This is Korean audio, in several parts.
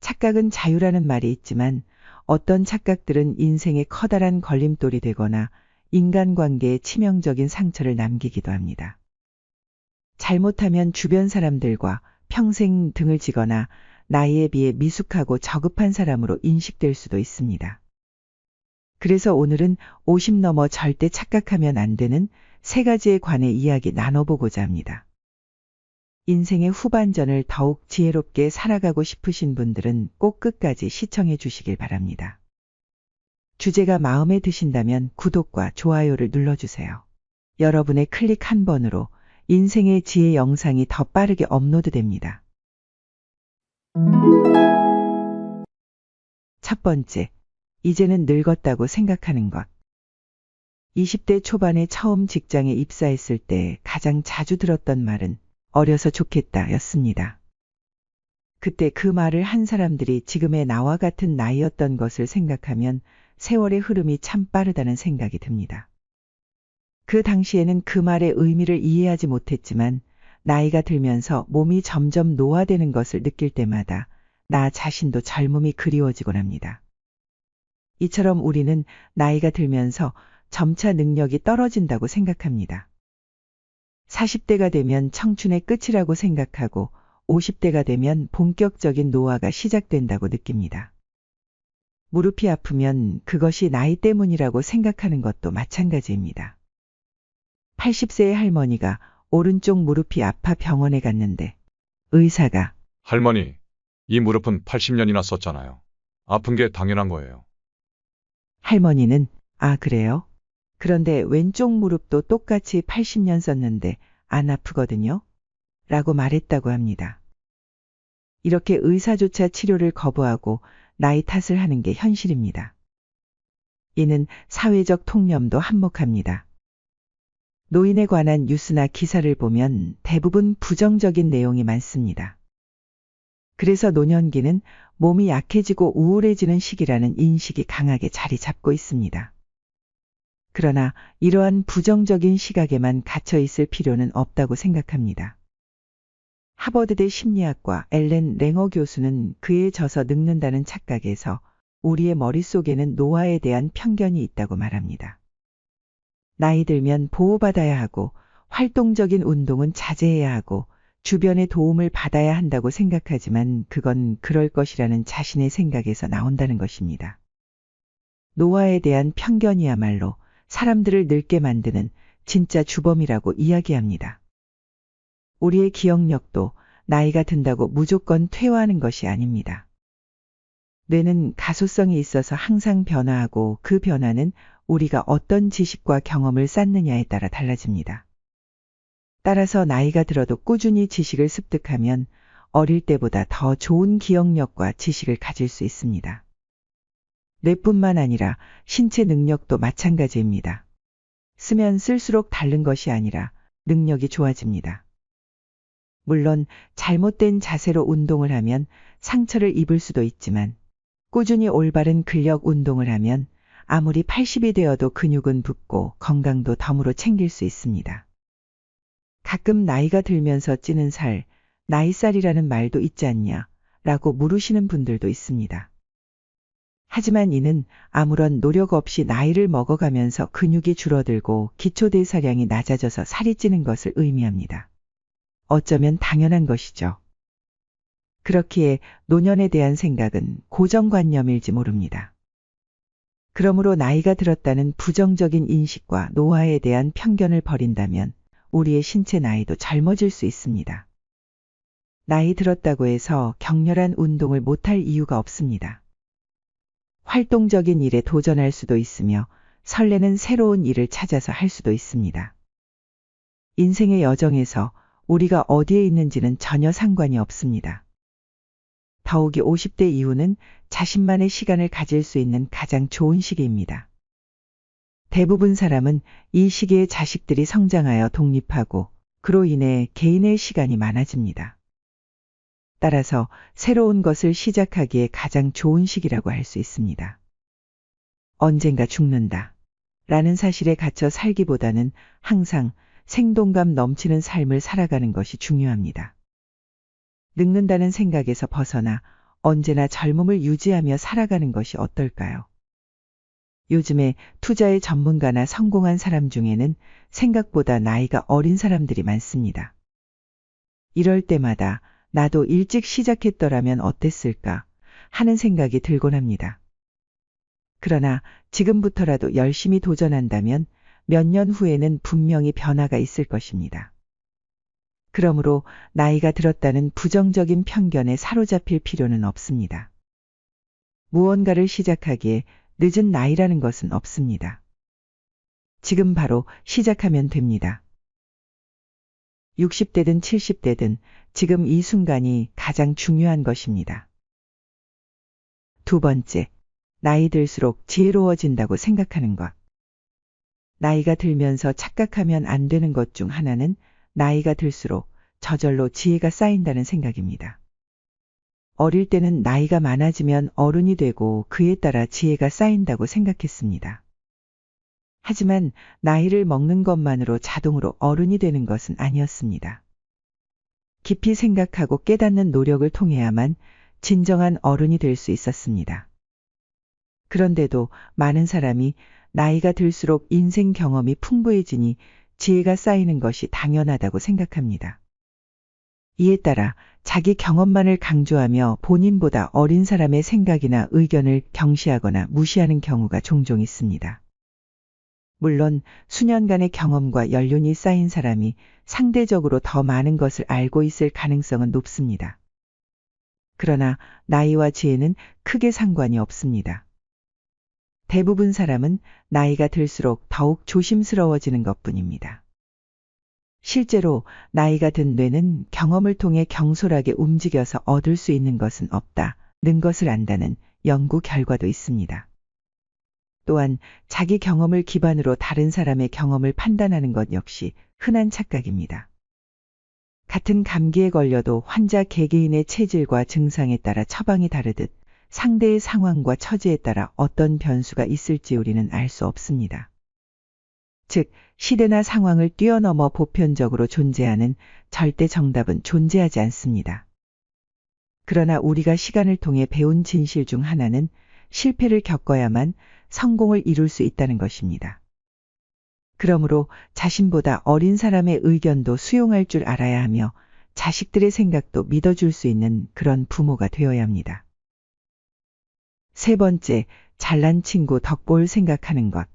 착각은 자유라는 말이 있지만 어떤 착각들은 인생의 커다란 걸림돌이 되거나 인간관계에 치명적인 상처를 남기기도 합니다. 잘못하면 주변 사람들과 평생 등을 지거나 나이에 비해 미숙하고 저급한 사람으로 인식될 수도 있습니다. 그래서 오늘은 50 넘어 절대 착각하면 안 되는 3가지에 관해 이야기 나눠보고자 합니다. 인생의 후반전을 더욱 지혜롭게 살아가고 싶으신 분들은 꼭 끝까지 시청해 주시길 바랍니다. 주제가 마음에 드신다면 구독과 좋아요를 눌러주세요. 여러분의 클릭 한 번으로 인생의 지혜 영상이 더 빠르게 업로드됩니다. 첫 번째, 이제는 늙었다고 생각하는 것. 20대 초반에 처음 직장에 입사했을 때 가장 자주 들었던 말은 어려서 좋겠다 였습니다. 그때 그 말을 한 사람들이 지금의 나와 같은 나이였던 것을 생각하면 세월의 흐름이 참 빠르다는 생각이 듭니다. 그 당시에는 그 말의 의미를 이해하지 못했지만 나이가 들면서 몸이 점점 노화되는 것을 느낄 때마다 나 자신도 젊음이 그리워지곤 합니다. 이처럼 우리는 나이가 들면서 점차 능력이 떨어진다고 생각합니다. 40대가 되면 청춘의 끝이라고 생각하고 50대가 되면 본격적인 노화가 시작된다고 느낍니다. 무릎이 아프면 그것이 나이 때문이라고 생각하는 것도 마찬가지입니다. 80세의 할머니가 오른쪽 무릎이 아파 병원에 갔는데 의사가 할머니, 이 무릎은 80년이나 썼잖아요. 아픈 게 당연한 거예요. 할머니는 아 그래요? 그런데 왼쪽 무릎도 똑같이 80년 썼는데 안 아프거든요? 라고 말했다고 합니다. 이렇게 의사조차 치료를 거부하고 나이 탓을 하는 게 현실입니다. 이는 사회적 통념도 한몫합니다. 노인에 관한 뉴스나 기사를 보면 대부분 부정적인 내용이 많습니다. 그래서 노년기는 몸이 약해지고 우울해지는 시기라는 인식이 강하게 자리 잡고 있습니다. 그러나 이러한 부정적인 시각에만 갇혀 있을 필요는 없다고 생각합니다. 하버드대 심리학과 엘렌 랭어 교수는 그에 져서 늙는다는 착각에서 우리의 머릿속에는 노화에 대한 편견이 있다고 말합니다. 나이 들면 보호받아야 하고 활동적인 운동은 자제해야 하고 주변의 도움을 받아야 한다고 생각하지만 그건 그럴 것이라는 자신의 생각에서 나온다는 것입니다. 노화에 대한 편견이야말로 사람들을 늙게 만드는 진짜 주범이라고 이야기합니다. 우리의 기억력도 나이가 든다고 무조건 퇴화하는 것이 아닙니다. 뇌는 가소성이 있어서 항상 변화하고 그 변화는 우리가 어떤 지식과 경험을 쌓느냐에 따라 달라집니다. 따라서 나이가 들어도 꾸준히 지식을 습득하면 어릴 때보다 더 좋은 기억력과 지식을 가질 수 있습니다. 뇌뿐만 아니라 신체 능력도 마찬가지입니다. 쓰면 쓸수록 다른 것이 아니라 능력이 좋아집니다. 물론 잘못된 자세로 운동을 하면 상처를 입을 수도 있지만 꾸준히 올바른 근력 운동을 하면 아무리 80이 되어도 근육은 붙고 건강도 덤으로 챙길 수 있습니다. 가끔 나이가 들면서 찌는 살, 나이살이라는 말도 있지 않냐 라고 물으시는 분들도 있습니다. 하지만 이는 아무런 노력 없이 나이를 먹어가면서 근육이 줄어들고 기초대사량이 낮아져서 살이 찌는 것을 의미합니다. 어쩌면 당연한 것이죠. 그렇기에 노년에 대한 생각은 고정관념일지 모릅니다. 그러므로 나이가 들었다는 부정적인 인식과 노화에 대한 편견을 버린다면 우리의 신체 나이도 젊어질 수 있습니다. 나이 들었다고 해서 격렬한 운동을 못할 이유가 없습니다. 활동적인 일에 도전할 수도 있으며 설레는 새로운 일을 찾아서 할 수도 있습니다. 인생의 여정에서 우리가 어디에 있는지는 전혀 상관이 없습니다. 더욱이 50대 이후는 자신만의 시간을 가질 수 있는 가장 좋은 시기입니다. 대부분 사람은 이 시기에 자식들이 성장하여 독립하고 그로 인해 개인의 시간이 많아집니다. 따라서 새로운 것을 시작하기에 가장 좋은 시기라고 할 수 있습니다. 언젠가 죽는다 라는 사실에 갇혀 살기보다는 항상 생동감 넘치는 삶을 살아가는 것이 중요합니다. 늙는다는 생각에서 벗어나 언제나 젊음을 유지하며 살아가는 것이 어떨까요? 요즘에 투자의 전문가나 성공한 사람 중에는 생각보다 나이가 어린 사람들이 많습니다. 이럴 때마다 나도 일찍 시작했더라면 어땠을까 하는 생각이 들곤 합니다. 그러나 지금부터라도 열심히 도전한다면 몇 년 후에는 분명히 변화가 있을 것입니다. 그러므로 나이가 들었다는 부정적인 편견에 사로잡힐 필요는 없습니다. 무언가를 시작하기에 늦은 나이라는 것은 없습니다. 지금 바로 시작하면 됩니다. 60대든 70대든 지금 이 순간이 가장 중요한 것입니다. 두 번째, 나이 들수록 지혜로워진다고 생각하는 것. 나이가 들면서 착각하면 안 되는 것 중 하나는 나이가 들수록 저절로 지혜가 쌓인다는 생각입니다. 어릴 때는 나이가 많아지면 어른이 되고 그에 따라 지혜가 쌓인다고 생각했습니다. 하지만 나이를 먹는 것만으로 자동으로 어른이 되는 것은 아니었습니다. 깊이 생각하고 깨닫는 노력을 통해야만 진정한 어른이 될 수 있었습니다. 그런데도 많은 사람이 나이가 들수록 인생 경험이 풍부해지니 지혜가 쌓이는 것이 당연하다고 생각합니다. 이에 따라 자기 경험만을 강조하며 본인보다 어린 사람의 생각이나 의견을 경시하거나 무시하는 경우가 종종 있습니다. 물론 수년간의 경험과 연륜이 쌓인 사람이 상대적으로 더 많은 것을 알고 있을 가능성은 높습니다. 그러나 나이와 지혜는 크게 상관이 없습니다. 대부분 사람은 나이가 들수록 더욱 조심스러워지는 것뿐입니다. 실제로 나이가 든 뇌는 경험을 통해 경솔하게 움직여서 얻을 수 있는 것은 없다는 것을 안다는 연구 결과도 있습니다. 또한 자기 경험을 기반으로 다른 사람의 경험을 판단하는 것 역시 흔한 착각입니다. 같은 감기에 걸려도 환자 개개인의 체질과 증상에 따라 처방이 다르듯 상대의 상황과 처지에 따라 어떤 변수가 있을지 우리는 알 수 없습니다. 즉, 시대나 상황을 뛰어넘어 보편적으로 존재하는 절대 정답은 존재하지 않습니다. 그러나 우리가 시간을 통해 배운 진실 중 하나는 실패를 겪어야만 성공을 이룰 수 있다는 것입니다. 그러므로 자신보다 어린 사람의 의견도 수용할 줄 알아야 하며 자식들의 생각도 믿어줄 수 있는 그런 부모가 되어야 합니다. 세 번째, 잘난 친구 덕볼 생각하는 것.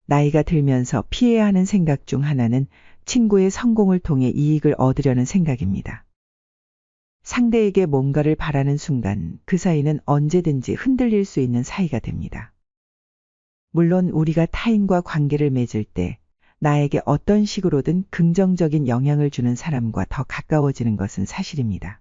나이가 들면서 피해야 하는 생각 중 하나는 친구의 성공을 통해 이익을 얻으려는 생각입니다. 상대에게 뭔가를 바라는 순간 그 사이는 언제든지 흔들릴 수 있는 사이가 됩니다. 물론 우리가 타인과 관계를 맺을 때 나에게 어떤 식으로든 긍정적인 영향을 주는 사람과 더 가까워지는 것은 사실입니다.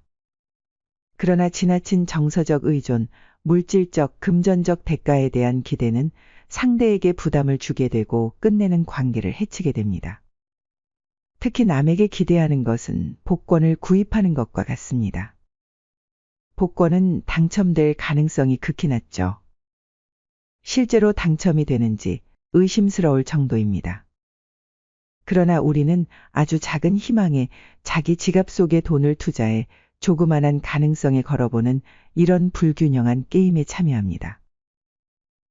그러나 지나친 정서적 의존, 물질적, 금전적 대가에 대한 기대는 상대에게 부담을 주게 되고 끝내는 관계를 해치게 됩니다. 특히 남에게 기대하는 것은 복권을 구입하는 것과 같습니다. 복권은 당첨될 가능성이 극히 낮죠. 실제로 당첨이 되는지 의심스러울 정도입니다. 그러나 우리는 아주 작은 희망에 자기 지갑 속에 돈을 투자해 조그만한 가능성에 걸어보는 이런 불균형한 게임에 참여합니다.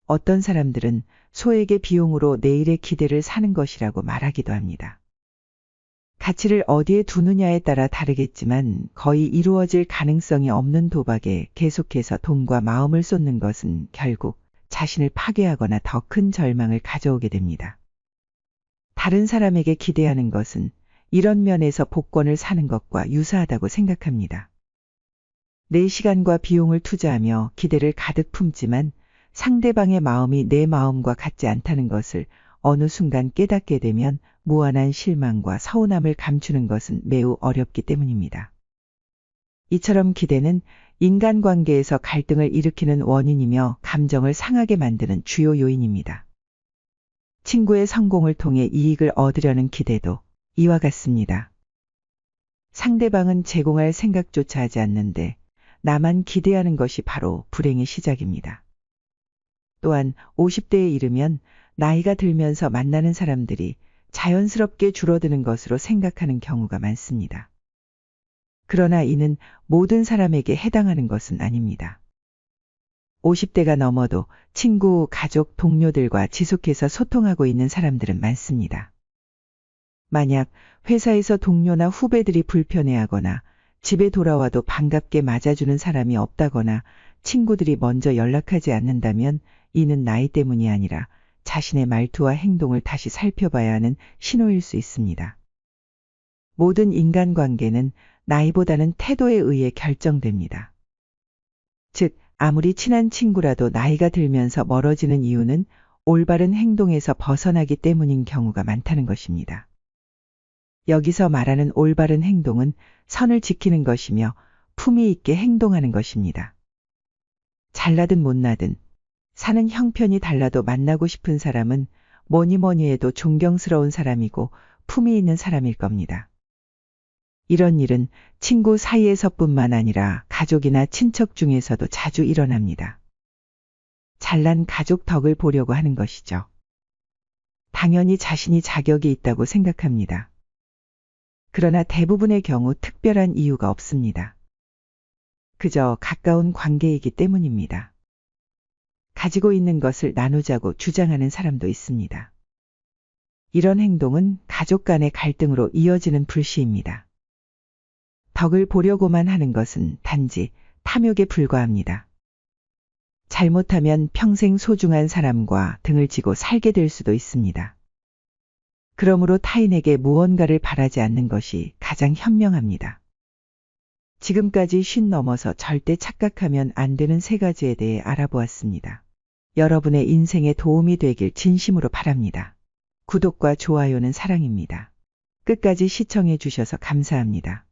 어떤 사람들은 소액의 비용으로 내일의 기대를 사는 것이라고 말하기도 합니다. 가치를 어디에 두느냐에 따라 다르겠지만 거의 이루어질 가능성이 없는 도박에 계속해서 돈과 마음을 쏟는 것은 결국 자신을 파괴하거나 더 큰 절망을 가져오게 됩니다. 다른 사람에게 기대하는 것은 이런 면에서 복권을 사는 것과 유사하다고 생각합니다. 내 시간과 비용을 투자하며 기대를 가득 품지만 상대방의 마음이 내 마음과 같지 않다는 것을 어느 순간 깨닫게 되면 무한한 실망과 서운함을 감추는 것은 매우 어렵기 때문입니다. 이처럼 기대는 인간관계에서 갈등을 일으키는 원인이며 감정을 상하게 만드는 주요 요인입니다. 친구의 성공을 통해 이익을 얻으려는 기대도 이와 같습니다. 상대방은 제공할 생각조차 하지 않는데 나만 기대하는 것이 바로 불행의 시작입니다. 또한 50대에 이르면 나이가 들면서 만나는 사람들이 자연스럽게 줄어드는 것으로 생각하는 경우가 많습니다. 그러나 이는 모든 사람에게 해당하는 것은 아닙니다. 50대가 넘어도 친구, 가족, 동료들과 지속해서 소통하고 있는 사람들은 많습니다. 만약 회사에서 동료나 후배들이 불편해하거나 집에 돌아와도 반갑게 맞아주는 사람이 없다거나 친구들이 먼저 연락하지 않는다면 이는 나이 때문이 아니라 자신의 말투와 행동을 다시 살펴봐야 하는 신호일 수 있습니다. 모든 인간관계는 나이보다는 태도에 의해 결정됩니다. 즉, 아무리 친한 친구라도 나이가 들면서 멀어지는 이유는 올바른 행동에서 벗어나기 때문인 경우가 많다는 것입니다. 여기서 말하는 올바른 행동은 선을 지키는 것이며 품위 있게 행동하는 것입니다. 잘나든 못나든 사는 형편이 달라도 만나고 싶은 사람은 뭐니 해도 존경스러운 사람이고 품위 있는 사람일 겁니다. 이런 일은 친구 사이에서뿐만 아니라 가족이나 친척 중에서도 자주 일어납니다. 잘난 가족 덕을 보려고 하는 것이죠. 당연히 자신이 자격이 있다고 생각합니다. 그러나 대부분의 경우 특별한 이유가 없습니다. 그저 가까운 관계이기 때문입니다. 가지고 있는 것을 나누자고 주장하는 사람도 있습니다. 이런 행동은 가족 간의 갈등으로 이어지는 불씨입니다. 덕을 보려고만 하는 것은 단지 탐욕에 불과합니다. 잘못하면 평생 소중한 사람과 등을 지고 살게 될 수도 있습니다. 그러므로 타인에게 무언가를 바라지 않는 것이 가장 현명합니다. 지금까지 50 넘어서 절대 착각하면 안 되는 3가지에 대해 알아보았습니다. 여러분의 인생에 도움이 되길 진심으로 바랍니다. 구독과 좋아요는 사랑입니다. 끝까지 시청해 주셔서 감사합니다.